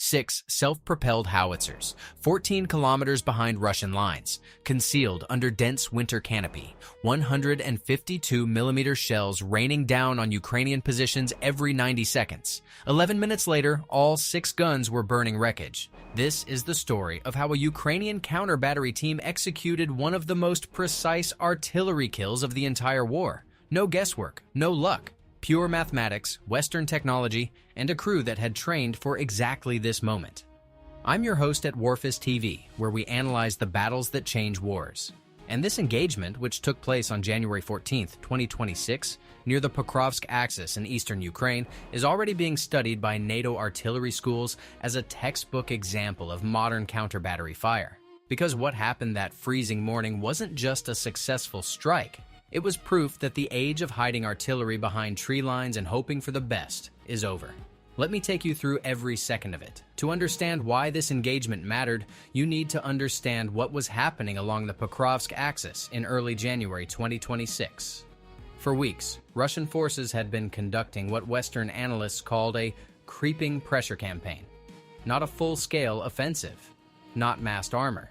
6 self-propelled howitzers, 14 kilometers behind Russian lines, concealed under dense winter canopy, 152mm shells raining down on Ukrainian positions every 90 seconds. 11 minutes later, all 6 guns were burning wreckage. This is the story of how a Ukrainian counter-battery team executed one of the most precise artillery kills of the entire war. No guesswork, no luck. Pure mathematics, Western technology, and a crew that had trained for exactly this moment. I'm your host at Warfist TV, where we analyze the battles that change wars. And this engagement, which took place on January 14, 2026, near the Pokrovsk Axis in eastern Ukraine, is already being studied by NATO artillery schools as a textbook example of modern counter-battery fire. Because what happened that freezing morning wasn't just a successful strike, it was proof that the age of hiding artillery behind tree lines and hoping for the best is over. Let me take you through every second of it. To understand why this engagement mattered, you need to understand what was happening along the Pokrovsk Axis in early January 2026. For weeks, Russian forces had been conducting what Western analysts called a creeping pressure campaign. Not a full-scale offensive, not massed armor.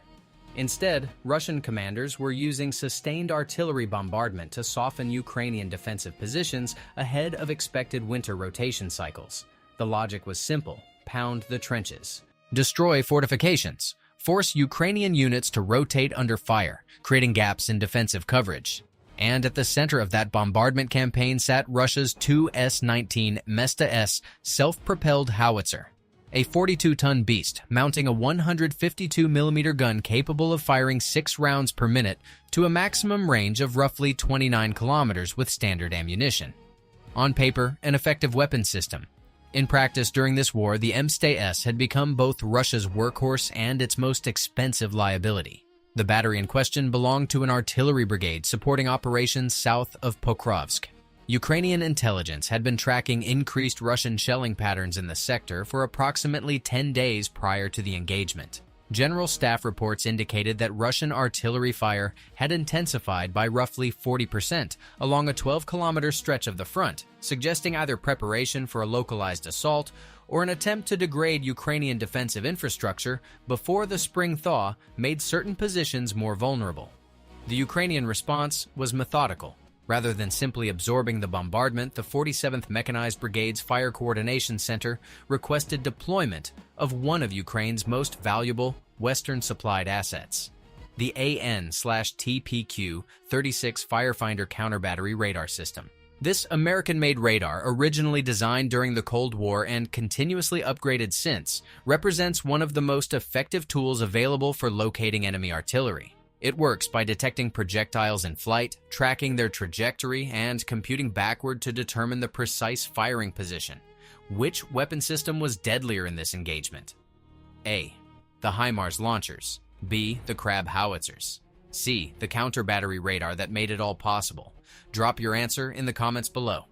Instead, Russian commanders were using sustained artillery bombardment to soften Ukrainian defensive positions ahead of expected winter rotation cycles. The logic was simple: pound the trenches. Destroy fortifications. Force Ukrainian units to rotate under fire, creating gaps in defensive coverage. And at the center of that bombardment campaign sat Russia's 2 S-19 Mesta S self-propelled howitzer, a 42-ton beast mounting a 152mm gun capable of firing 6 rounds per minute to a maximum range of roughly 29 kilometers with standard ammunition. On paper, an effective weapon system. In practice during this war, the Msta S had become both Russia's workhorse and its most expensive liability. The battery in question belonged to an artillery brigade supporting operations south of Pokrovsk. Ukrainian intelligence had been tracking increased Russian shelling patterns in the sector for approximately 10 days prior to the engagement. General staff reports indicated that Russian artillery fire had intensified by roughly 40% along a 12-kilometer stretch of the front, suggesting either preparation for a localized assault or an attempt to degrade Ukrainian defensive infrastructure before the spring thaw made certain positions more vulnerable. The Ukrainian response was methodical. Rather than simply absorbing the bombardment, the 47th Mechanized Brigade's Fire Coordination Center requested deployment of one of Ukraine's most valuable Western-supplied assets, the AN/TPQ-36 Firefinder Counter-Battery Radar System. This American-made radar, originally designed during the Cold War and continuously upgraded since, represents one of the most effective tools available for locating enemy artillery. It works by detecting projectiles in flight, tracking their trajectory, and computing backward to determine the precise firing position. Which weapon system was deadlier in this engagement? A. The HIMARS launchers. B. The Crab howitzers. C. The counter-battery radar that made it all possible. Drop your answer in the comments below.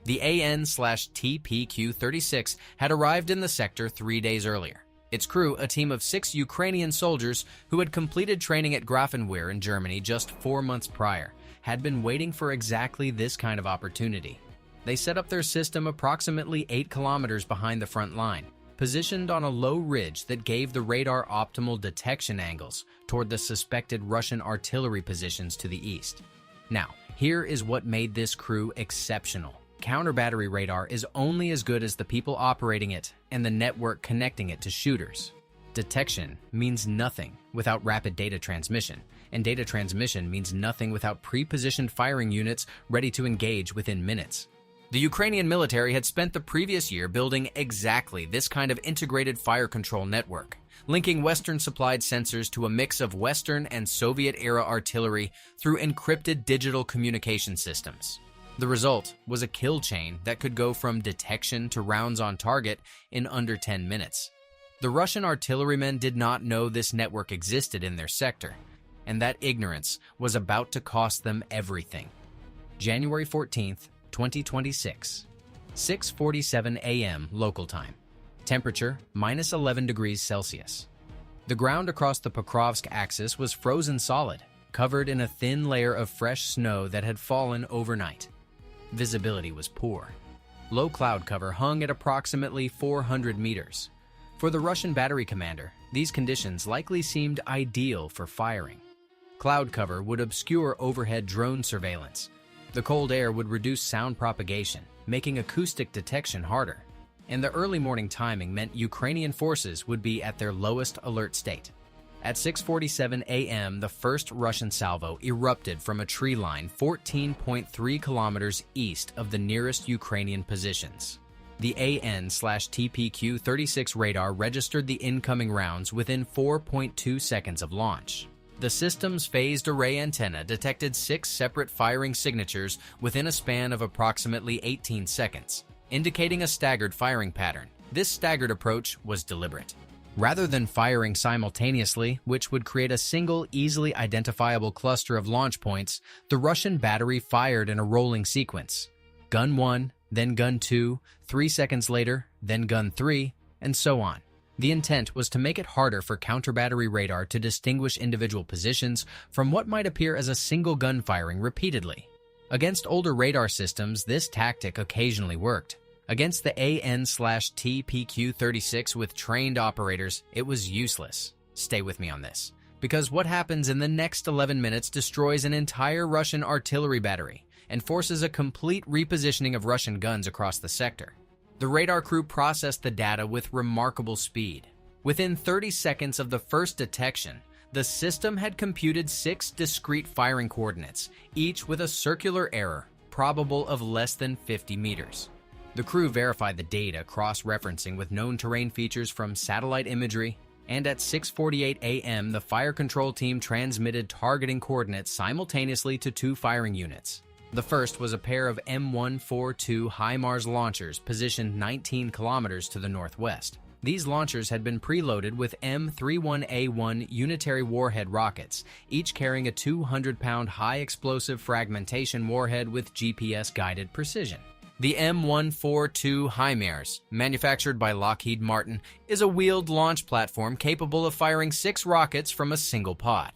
The AN/TPQ-36 had arrived in the sector 3 days earlier. Its crew, a team of 6 Ukrainian soldiers who had completed training at Grafenwehr in Germany just 4 months prior, had been waiting for exactly this kind of opportunity. They set up their system approximately 8 kilometers behind the front line, positioned on a low ridge that gave the radar optimal detection angles toward the suspected Russian artillery positions to the east. Now, here is what made this crew exceptional. Counter-battery radar is only as good as the people operating it and the network connecting it to shooters. Detection means nothing without rapid data transmission, and data transmission means nothing without pre-positioned firing units ready to engage within minutes. The Ukrainian military had spent the previous year building exactly this kind of integrated fire control network, linking Western-supplied sensors to a mix of Western and Soviet-era artillery through encrypted digital communication systems. The result was a kill chain that could go from detection to rounds on target in under 10 minutes. The Russian artillerymen did not know this network existed in their sector, and that ignorance was about to cost them everything. January 14th, 2026, 6:47 a.m. local time. Temperature minus 11 degrees Celsius. The ground across the Pokrovsk axis was frozen solid, covered in a thin layer of fresh snow that had fallen overnight. Visibility was poor. Low cloud cover hung at approximately 400 meters. For the Russian battery commander, these conditions likely seemed ideal for firing. Cloud cover would obscure overhead drone surveillance. The cold air would reduce sound propagation, making acoustic detection harder. And the early morning timing meant Ukrainian forces would be at their lowest alert state. At 6:47 a.m., the first Russian salvo erupted from a tree line 14.3 kilometers east of the nearest Ukrainian positions. The AN/TPQ-36 radar registered the incoming rounds within 4.2 seconds of launch. The system's phased array antenna detected 6 separate firing signatures within a span of approximately 18 seconds, indicating a staggered firing pattern. This staggered approach was deliberate. Rather than firing simultaneously, which would create a single, easily identifiable cluster of launch points, the Russian battery fired in a rolling sequence. Gun 1, then Gun 2, 3 seconds later, then Gun 3, and so on. The intent was to make it harder for counter-battery radar to distinguish individual positions from what might appear as a single gun firing repeatedly. Against older radar systems, this tactic occasionally worked. Against the AN/TPQ-36 with trained operators, it was useless. Stay with me on this, because what happens in the next 11 minutes destroys an entire Russian artillery battery and forces a complete repositioning of Russian guns across the sector. The radar crew processed the data with remarkable speed. Within 30 seconds of the first detection, the system had computed 6 discrete firing coordinates, each with a circular error, probable of less than 50 meters. The crew verified the data cross-referencing with known terrain features from satellite imagery, and at 6:48 a.m. the fire control team transmitted targeting coordinates simultaneously to 2 firing units. The first was a pair of M142 HIMARS launchers positioned 19 kilometers to the northwest. These launchers had been preloaded with M31A1 unitary warhead rockets, each carrying a 200-pound high-explosive fragmentation warhead with GPS-guided precision. The M142 HIMARS, manufactured by Lockheed Martin, is a wheeled launch platform capable of firing 6 rockets from a single pod.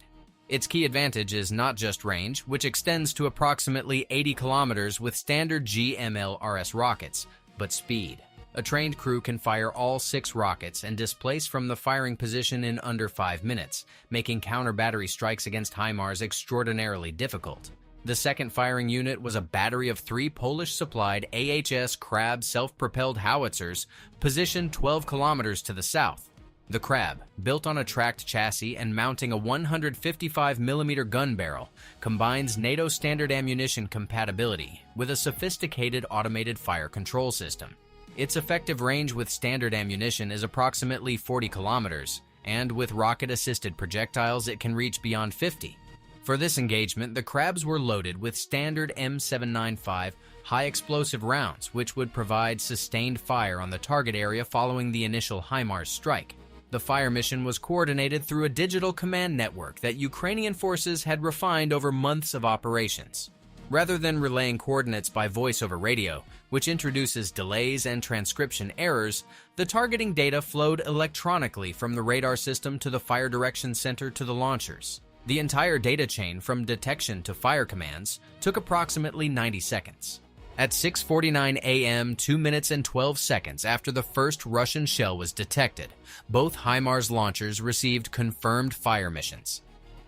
Its key advantage is not just range, which extends to approximately 80 kilometers with standard GMLRS rockets, but speed. A trained crew can fire all 6 rockets and displace from the firing position in under 5 minutes, making counter-battery strikes against HIMARS extraordinarily difficult. The second firing unit was a battery of 3 Polish-supplied AHS Crab self-propelled howitzers positioned 12 kilometers to the south. The Crab, built on a tracked chassis and mounting a 155mm gun barrel, combines NATO standard ammunition compatibility with a sophisticated automated fire control system. Its effective range with standard ammunition is approximately 40 kilometers, and with rocket-assisted projectiles it can reach beyond 50. For this engagement, the Crabs were loaded with standard M795 high-explosive rounds, which would provide sustained fire on the target area following the initial HIMARS strike. The fire mission was coordinated through a digital command network that Ukrainian forces had refined over months of operations. Rather than relaying coordinates by voice over radio, which introduces delays and transcription errors, the targeting data flowed electronically from the radar system to the fire direction center to the launchers. The entire data chain from detection to fire commands took approximately 90 seconds. At 6:49 a.m., 2 minutes and 12 seconds after the first Russian shell was detected, both HIMARS launchers received confirmed fire missions.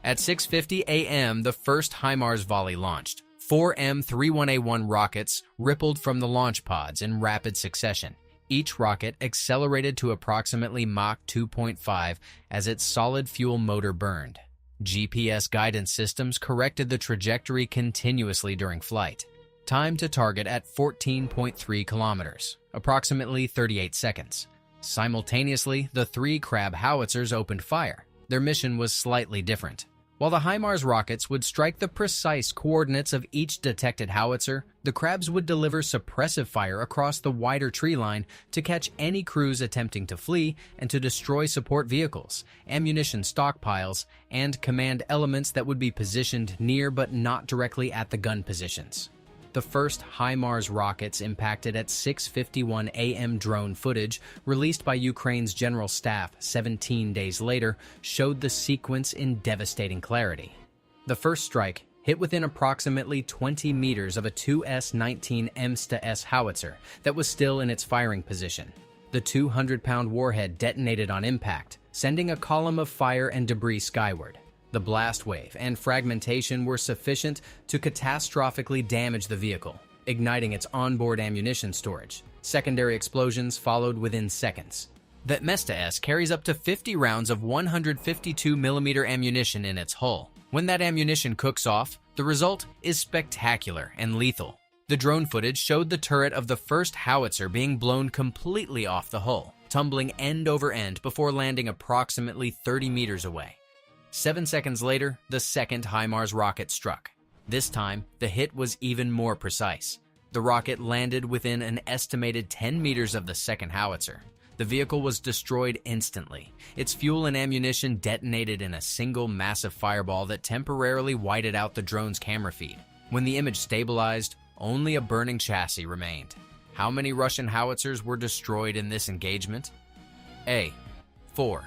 At 6:50 a.m., the first HIMARS volley launched. 4 M31A1 rockets rippled from the launch pods in rapid succession. Each rocket accelerated to approximately Mach 2.5 as its solid fuel motor burned. GPS guidance systems corrected the trajectory continuously during flight. Time to target at 14.3 kilometers, approximately 38 seconds. Simultaneously, the 3 Crab howitzers opened fire. Their mission was slightly different. While the HIMARS rockets would strike the precise coordinates of each detected howitzer, the Crabs would deliver suppressive fire across the wider tree line to catch any crews attempting to flee and to destroy support vehicles, ammunition stockpiles, and command elements that would be positioned near but not directly at the gun positions. The first HIMARS rockets impacted at 6:51 a.m. Drone footage released by Ukraine's General Staff 17 days later showed the sequence in devastating clarity. The first strike hit within approximately 20 meters of a 2S-19 M/S howitzer that was still in its firing position. The 200-pound warhead detonated on impact, sending a column of fire and debris skyward. The blast wave and fragmentation were sufficient to catastrophically damage the vehicle, igniting its onboard ammunition storage. Secondary explosions followed within seconds. The Mesta S carries up to 50 rounds of 152mm ammunition in its hull. When that ammunition cooks off, the result is spectacular and lethal. The drone footage showed the turret of the first howitzer being blown completely off the hull, tumbling end over end before landing approximately 30 meters away. 7 seconds later, the second HIMARS rocket struck. This time, the hit was even more precise. The rocket landed within an estimated 10 meters of the second howitzer. The vehicle was destroyed instantly. Its fuel and ammunition detonated in a single massive fireball that temporarily whited out the drone's camera feed. When the image stabilized, only a burning chassis remained. How many Russian howitzers were destroyed in this engagement? A. 4.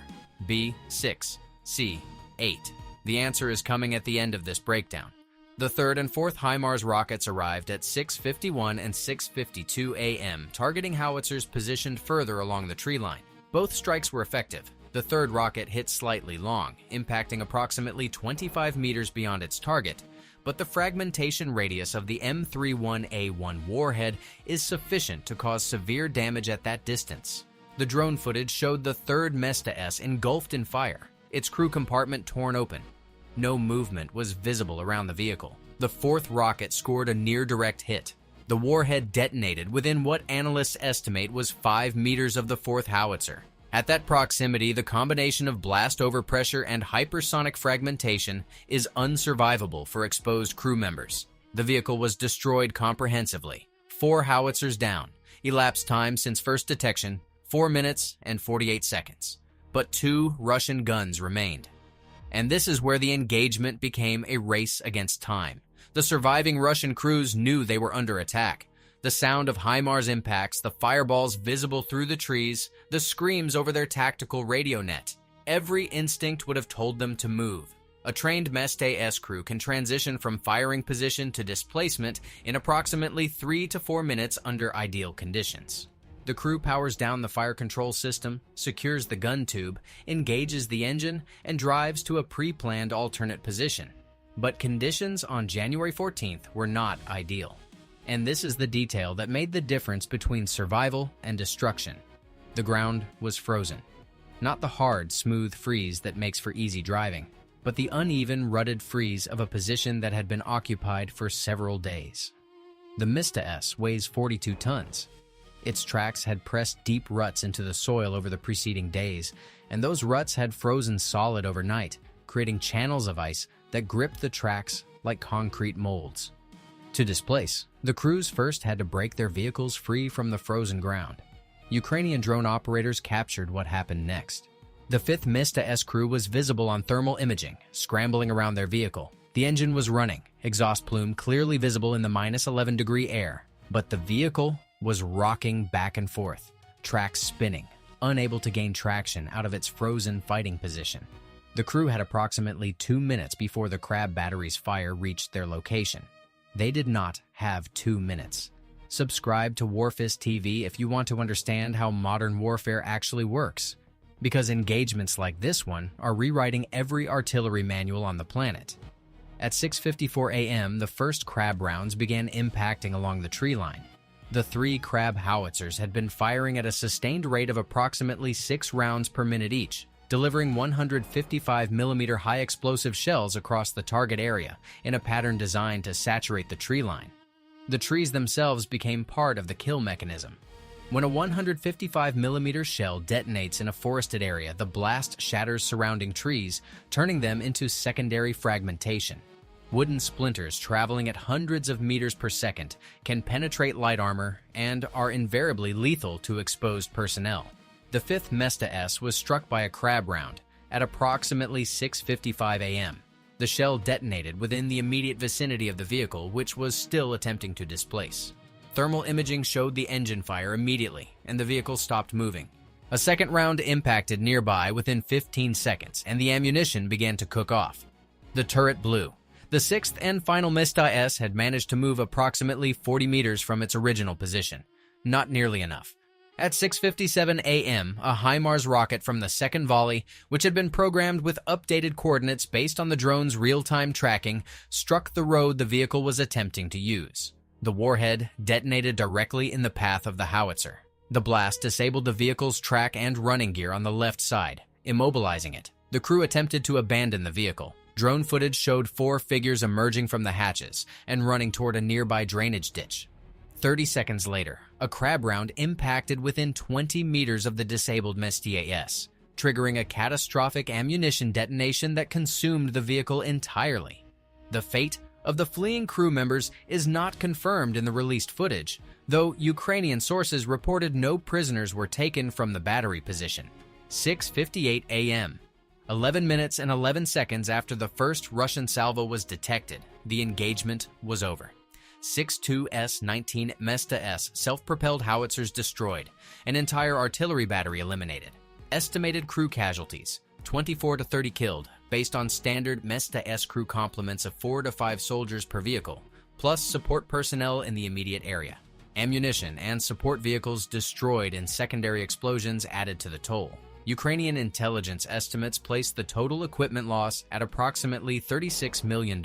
B. 6. C. 8. The answer is coming at the end of this breakdown. The third and fourth HIMARS rockets arrived at 6:51 and 6:52 a.m., targeting howitzers positioned further along the tree line. Both strikes were effective. The third rocket hit slightly long, impacting approximately 25 meters beyond its target, but the fragmentation radius of the M31A1 warhead is sufficient to cause severe damage at that distance. The drone footage showed the third Mesta S engulfed in fire, its crew compartment torn open. No movement was visible around the vehicle. The fourth rocket scored a near-direct hit. The warhead detonated within what analysts estimate was 5 meters of the fourth howitzer. At that proximity, the combination of blast overpressure and hypersonic fragmentation is unsurvivable for exposed crew members. The vehicle was destroyed comprehensively. 4 howitzers down. Elapsed time since first detection, 4 minutes and 48 seconds. But 2 Russian guns remained. And this is where the engagement became a race against time. The surviving Russian crews knew they were under attack. The sound of HIMARS impacts, the fireballs visible through the trees, the screams over their tactical radio net. Every instinct would have told them to move. A trained Mesta S crew can transition from firing position to displacement in approximately 3 to 4 minutes under ideal conditions. The crew powers down the fire control system, secures the gun tube, engages the engine, and drives to a pre-planned alternate position. But conditions on January 14th were not ideal. And this is the detail that made the difference between survival and destruction. The ground was frozen. Not the hard, smooth freeze that makes for easy driving, but the uneven, rutted freeze of a position that had been occupied for several days. The Mesta S weighs 42 tons. Its tracks had pressed deep ruts into the soil over the preceding days, and those ruts had frozen solid overnight, creating channels of ice that gripped the tracks like concrete molds. To displace, the crews first had to break their vehicles free from the frozen ground. Ukrainian drone operators captured what happened next. The 5th Mesta S crew was visible on thermal imaging, scrambling around their vehicle. The engine was running, exhaust plume clearly visible in the -11-degree air, but the vehicle was rocking back and forth, tracks spinning, unable to gain traction out of its frozen fighting position. The crew had approximately 2 minutes before the crab battery's fire reached their location. They did not have 2 minutes. Subscribe to Warfist TV if you want to understand how modern warfare actually works, because engagements like this one are rewriting every artillery manual on the planet. At 6:54 a.m., the first crab rounds began impacting along the tree line. The 3 crab howitzers had been firing at a sustained rate of approximately 6 rounds per minute each, delivering 155mm high-explosive shells across the target area in a pattern designed to saturate the tree line. The trees themselves became part of the kill mechanism. When a 155mm shell detonates in a forested area, the blast shatters surrounding trees, turning them into secondary fragmentation. Wooden splinters traveling at hundreds of meters per second can penetrate light armor and are invariably lethal to exposed personnel. The 5th Mesta S was struck by a crab round at approximately 6:55 a.m. The shell detonated within the immediate vicinity of the vehicle, which was still attempting to displace. Thermal imaging showed the engine fire immediately, and the vehicle stopped moving. A second round impacted nearby within 15 seconds, and the ammunition began to cook off. The turret blew. The 6th and final Mesta S had managed to move approximately 40 meters from its original position. Not nearly enough. At 6:57 a.m., a HIMARS rocket from the second volley, which had been programmed with updated coordinates based on the drone's real-time tracking, struck the road the vehicle was attempting to use. The warhead detonated directly in the path of the howitzer. The blast disabled the vehicle's track and running gear on the left side, immobilizing it. The crew attempted to abandon the vehicle. Drone footage showed 4 figures emerging from the hatches and running toward a nearby drainage ditch. 30 seconds later, a crab round impacted within 20 meters of the disabled Mestier-S, triggering a catastrophic ammunition detonation that consumed the vehicle entirely. The fate of the fleeing crew members is not confirmed in the released footage, though Ukrainian sources reported no prisoners were taken from the battery position. 6:58 a.m. 11 minutes and 11 seconds after the first Russian salvo was detected, the engagement was over. 6.2S-19 Mesta-S self-propelled howitzers destroyed, an entire artillery battery eliminated. Estimated crew casualties, 24 to 30 killed, based on standard Mesta-S crew complements of 4 to 5 soldiers per vehicle, plus support personnel in the immediate area. Ammunition and support vehicles destroyed in secondary explosions added to the toll. Ukrainian intelligence estimates placed the total equipment loss at approximately $36 million.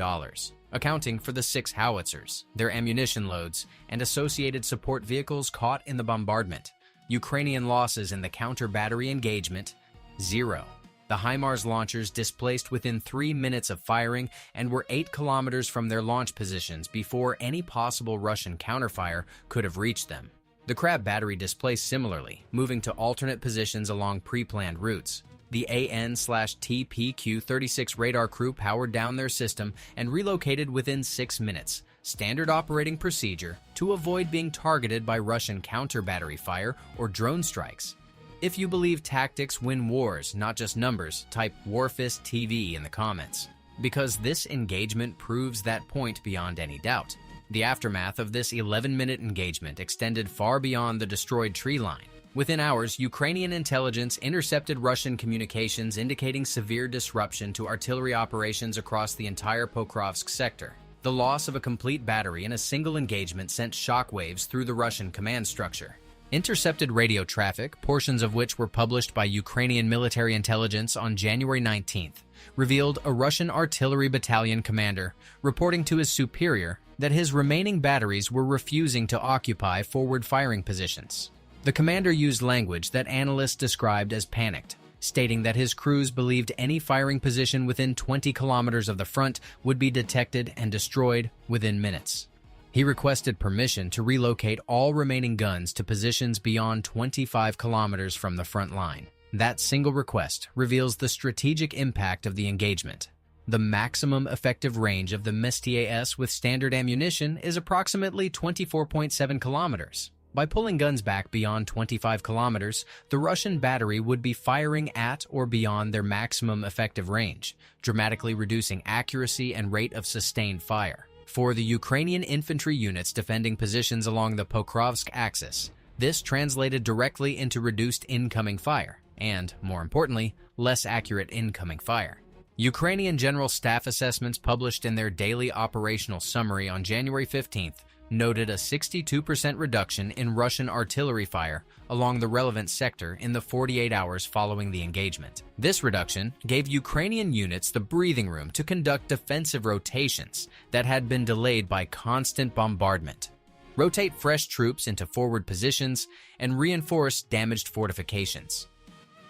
Accounting for the 6 howitzers, their ammunition loads, and associated support vehicles caught in the bombardment. Ukrainian losses in the counter-battery engagement, 0. The HIMARS launchers displaced within 3 minutes of firing and were 8 kilometers from their launch positions before any possible Russian counterfire could have reached them. The Crab battery displaced similarly, moving to alternate positions along pre-planned routes. The AN/TPQ-36 radar crew powered down their system and relocated within 6 minutes, standard operating procedure, to avoid being targeted by Russian counter-battery fire or drone strikes. If you believe tactics win wars, not just numbers, type Warfist TV in the comments, because this engagement proves that point beyond any doubt. The aftermath of this 11-minute engagement extended far beyond the destroyed tree line. Within hours, Ukrainian intelligence intercepted Russian communications indicating severe disruption to artillery operations across the entire Pokrovsk sector. The loss of a complete battery in a single engagement sent shockwaves through the Russian command structure. Intercepted radio traffic, portions of which were published by Ukrainian military intelligence on January 19th, revealed a Russian artillery battalion commander reporting to his superior that his remaining batteries were refusing to occupy forward firing positions. The commander used language that analysts described as panicked, stating that his crews believed any firing position within 20 kilometers of the front would be detected and destroyed within minutes. He requested permission to relocate all remaining guns to positions beyond 25 kilometers from the front line. That single request reveals the strategic impact of the engagement. The maximum effective range of the Mestier-S with standard ammunition is approximately 24.7 kilometers. By pulling guns back beyond 25 kilometers, the Russian battery would be firing at or beyond their maximum effective range, dramatically reducing accuracy and rate of sustained fire. For the Ukrainian infantry units defending positions along the Pokrovsk axis, this translated directly into reduced incoming fire and, more importantly, less accurate incoming fire. Ukrainian General Staff assessments published in their daily operational summary on January 15th noted a 62% reduction in Russian artillery fire along the relevant sector in the 48 hours following the engagement. This reduction gave Ukrainian units the breathing room to conduct defensive rotations that had been delayed by constant bombardment. Rotate fresh troops into forward positions and reinforce damaged fortifications.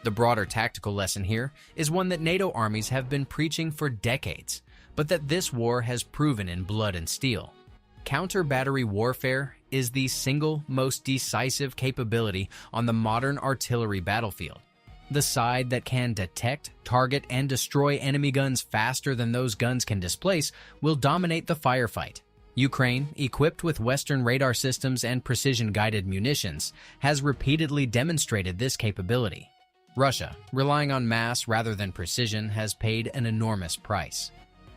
The broader tactical lesson here is one that NATO armies have been preaching for decades, but that this war has proven in blood and steel. Counter-battery warfare is the single most decisive capability on the modern artillery battlefield. The side that can detect, target, and destroy enemy guns faster than those guns can displace will dominate the firefight. Ukraine, equipped with Western radar systems and precision-guided munitions, has repeatedly demonstrated this capability. Russia, relying on mass rather than precision, has paid an enormous price.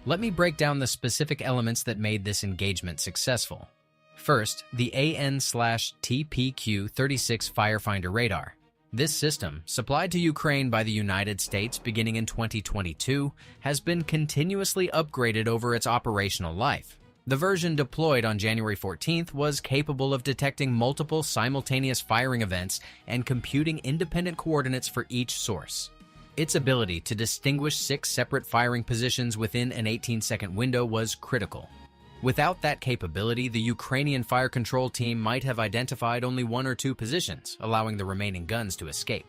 Let me break down the specific elements that made this engagement successful. First, the AN/TPQ-36 Firefinder radar. This system, supplied to Ukraine by the United States beginning in 2022, has been continuously upgraded over its operational life. The version deployed on January 14th was capable of detecting multiple simultaneous firing events and computing independent coordinates for each source. Its ability to distinguish 6 separate firing positions within an 18-second window was critical. Without that capability, the Ukrainian fire control team might have identified only 1 or 2 positions, allowing the remaining guns to escape.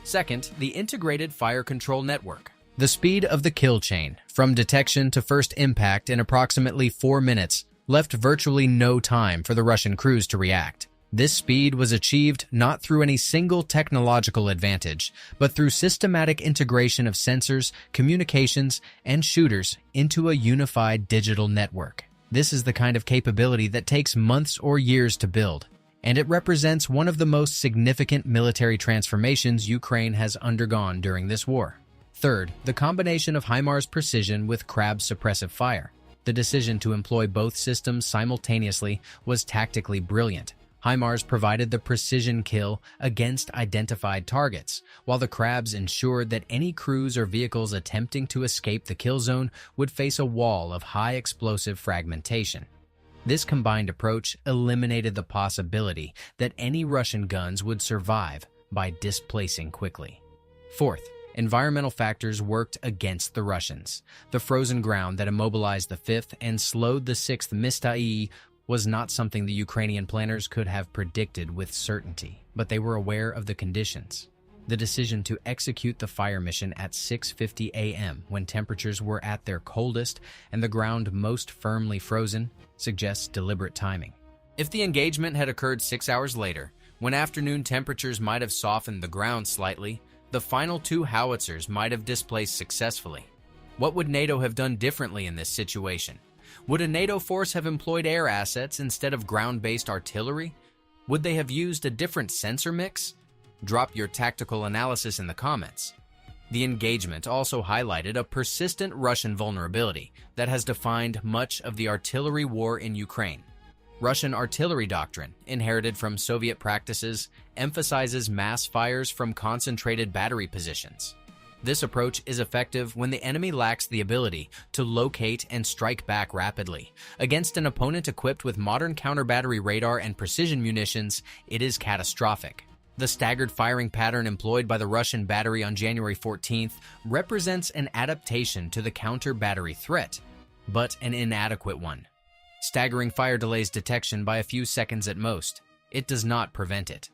Second, the integrated fire control network. The speed of the kill chain, from detection to first impact in approximately 4 minutes, left virtually no time for the Russian crews to react. This speed was achieved not through any single technological advantage, but through systematic integration of sensors, communications, and shooters into a unified digital network. This is the kind of capability that takes months or years to build, and it represents one of the most significant military transformations Ukraine has undergone during this war. Third, the combination of HIMARS precision with Crab's suppressive fire. The decision to employ both systems simultaneously was tactically brilliant. HIMARS provided the precision kill against identified targets, while the Crabs ensured that any crews or vehicles attempting to escape the kill zone would face a wall of high explosive fragmentation. This combined approach eliminated the possibility that any Russian guns would survive by displacing quickly. Fourth, environmental factors worked against the Russians. The frozen ground that immobilized the 5th and slowed the 6th Mistai was not something the Ukrainian planners could have predicted with certainty, but they were aware of the conditions. The decision to execute the fire mission at 6:50 a.m. when temperatures were at their coldest and the ground most firmly frozen suggests deliberate timing. If the engagement had occurred 6 hours later, when afternoon temperatures might have softened the ground slightly, the final 2 howitzers might have displaced successfully. What would NATO have done differently in this situation? Would a NATO force have employed air assets instead of ground-based artillery? Would they have used a different sensor mix? Drop your tactical analysis in the comments. The engagement also highlighted a persistent Russian vulnerability that has defined much of the artillery war in Ukraine. Russian artillery doctrine, inherited from Soviet practices, emphasizes mass fires from concentrated battery positions. This approach is effective when the enemy lacks the ability to locate and strike back rapidly. Against an opponent equipped with modern counter-battery radar and precision munitions, it is catastrophic. The staggered firing pattern employed by the Russian battery on January 14th represents an adaptation to the counter-battery threat, but an inadequate one. Staggering fire delays detection by a few seconds at most. It does not prevent it.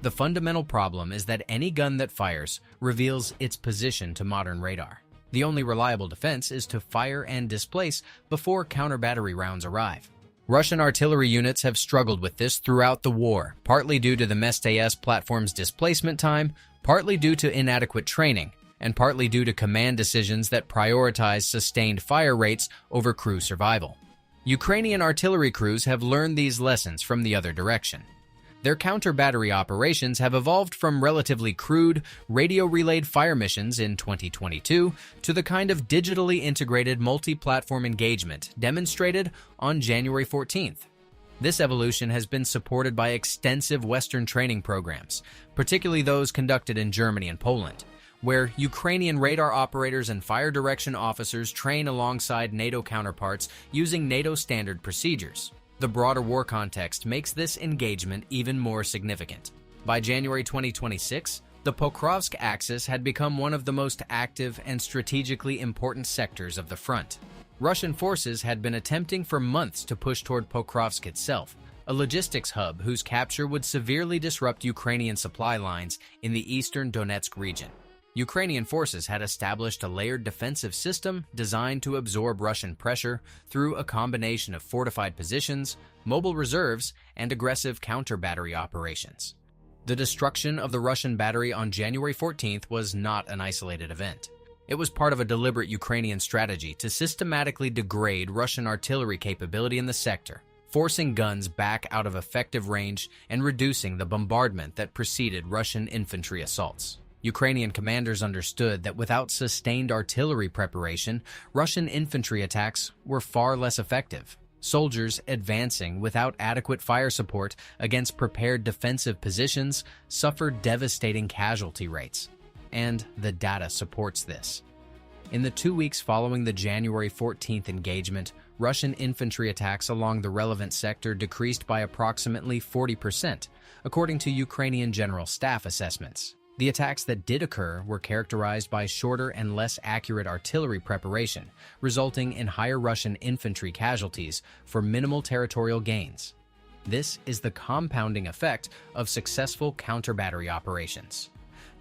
The fundamental problem is that any gun that fires reveals its position to modern radar. The only reliable defense is to fire and displace before counter-battery rounds arrive. Russian artillery units have struggled with this throughout the war, partly due to the Mestes platform's displacement time, partly due to inadequate training, and partly due to command decisions that prioritize sustained fire rates over crew survival. Ukrainian artillery crews have learned these lessons from the other direction. Their counter-battery operations have evolved from relatively crude, radio-relayed fire missions in 2022 to the kind of digitally integrated multi-platform engagement demonstrated on January 14th. This evolution has been supported by extensive Western training programs, particularly those conducted in Germany and Poland, where Ukrainian radar operators and fire direction officers train alongside NATO counterparts using NATO standard procedures. The broader war context makes this engagement even more significant. By January 2026, the Pokrovsk axis had become one of the most active and strategically important sectors of the front. Russian forces had been attempting for months to push toward Pokrovsk itself, a logistics hub whose capture would severely disrupt Ukrainian supply lines in the eastern Donetsk region. Ukrainian forces had established a layered defensive system designed to absorb Russian pressure through a combination of fortified positions, mobile reserves, and aggressive counter-battery operations. The destruction of the Russian battery on January 14th was not an isolated event. It was part of a deliberate Ukrainian strategy to systematically degrade Russian artillery capability in the sector, forcing guns back out of effective range and reducing the bombardment that preceded Russian infantry assaults. Ukrainian commanders understood that without sustained artillery preparation, Russian infantry attacks were far less effective. Soldiers advancing without adequate fire support against prepared defensive positions suffered devastating casualty rates, and the data supports this. In the 2 weeks following the January 14th engagement, Russian infantry attacks along the relevant sector decreased by approximately 40%, according to Ukrainian General Staff assessments. The attacks that did occur were characterized by shorter and less accurate artillery preparation, resulting in higher Russian infantry casualties for minimal territorial gains. This is the compounding effect of successful counter-battery operations.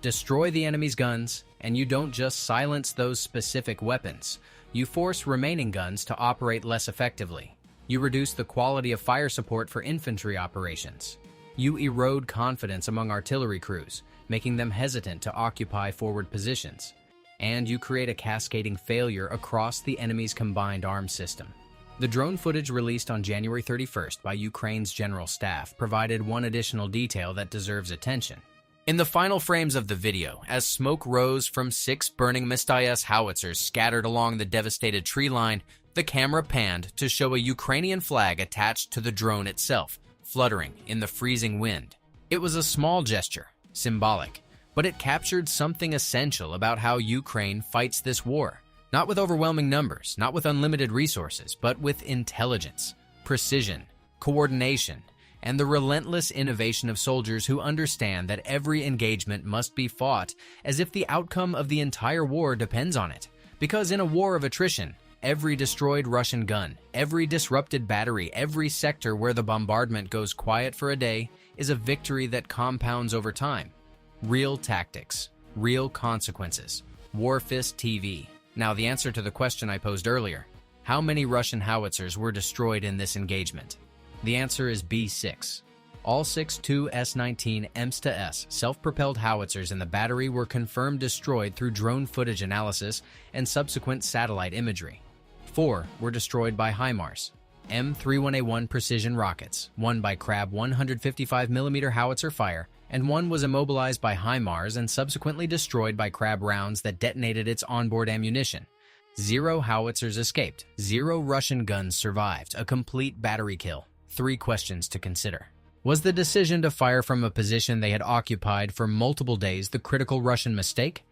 Destroy the enemy's guns, and you don't just silence those specific weapons. You force remaining guns to operate less effectively. You reduce the quality of fire support for infantry operations. You erode confidence among artillery crews, making them hesitant to occupy forward positions. And you create a cascading failure across the enemy's combined arms system. The drone footage released on January 31st by Ukraine's General Staff provided one additional detail that deserves attention. In the final frames of the video, as smoke rose from 6 burning Mist-IS howitzers scattered along the devastated tree line, the camera panned to show a Ukrainian flag attached to the drone itself, fluttering in the freezing wind. It was a small gesture, symbolic, but it captured something essential about how Ukraine fights this war. Not with overwhelming numbers, not with unlimited resources, but with intelligence, precision, coordination, and the relentless innovation of soldiers who understand that every engagement must be fought as if the outcome of the entire war depends on it. Because in a war of attrition, every destroyed Russian gun, every disrupted battery, every sector where the bombardment goes quiet for a day is a victory that compounds over time. Real tactics, real consequences. Warfist TV. Now the answer to the question I posed earlier, how many Russian howitzers were destroyed in this engagement? The answer is B6. All 6 Tu-S19 EMS-S self-propelled howitzers in the battery were confirmed destroyed through drone footage analysis and subsequent satellite imagery. 4 were destroyed by HIMARS, M31A1 precision rockets, 1 by Crab 155mm howitzer fire, and 1 was immobilized by HIMARS and subsequently destroyed by Crab rounds that detonated its onboard ammunition. 0 howitzers escaped, 0 Russian guns survived, a complete battery kill. 3 questions to consider. Was the decision to fire from a position they had occupied for multiple days the critical Russian mistake?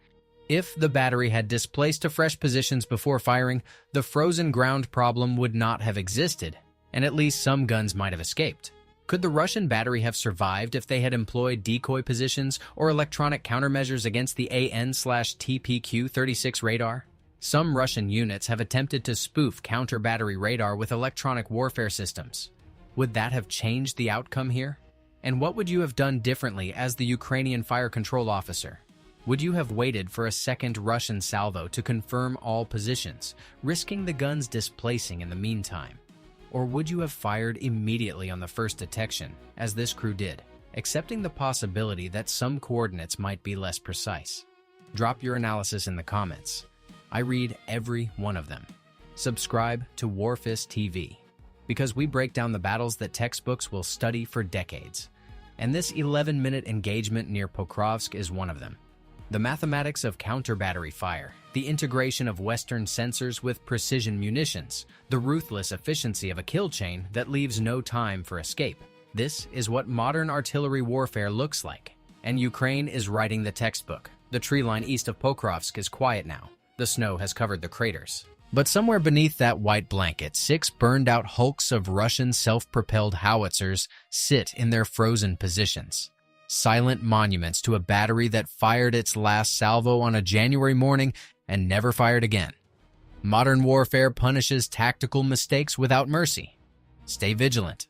If the battery had displaced to fresh positions before firing, the frozen ground problem would not have existed, and at least some guns might have escaped. Could the Russian battery have survived if they had employed decoy positions or electronic countermeasures against the AN/TPQ-36 radar? Some Russian units have attempted to spoof counter-battery radar with electronic warfare systems. Would that have changed the outcome here? And what would you have done differently as the Ukrainian fire control officer? Would you have waited for a second Russian salvo to confirm all positions, risking the guns displacing in the meantime? Or would you have fired immediately on the first detection, as this crew did, accepting the possibility that some coordinates might be less precise? Drop your analysis in the comments. I read every one of them. Subscribe to Warfist TV, because we break down the battles that textbooks will study for decades. And this 11-minute engagement near Pokrovsk is one of them. The mathematics of counter-battery fire, the integration of Western sensors with precision munitions, the ruthless efficiency of a kill chain that leaves no time for escape. This is what modern artillery warfare looks like. And Ukraine is writing the textbook. The tree line east of Pokrovsk is quiet now. The snow has covered the craters. But somewhere beneath that white blanket, 6 burned-out hulks of Russian self-propelled howitzers sit in their frozen positions. Silent monuments to a battery that fired its last salvo on a January morning and never fired again. Modern warfare punishes tactical mistakes without mercy. Stay vigilant.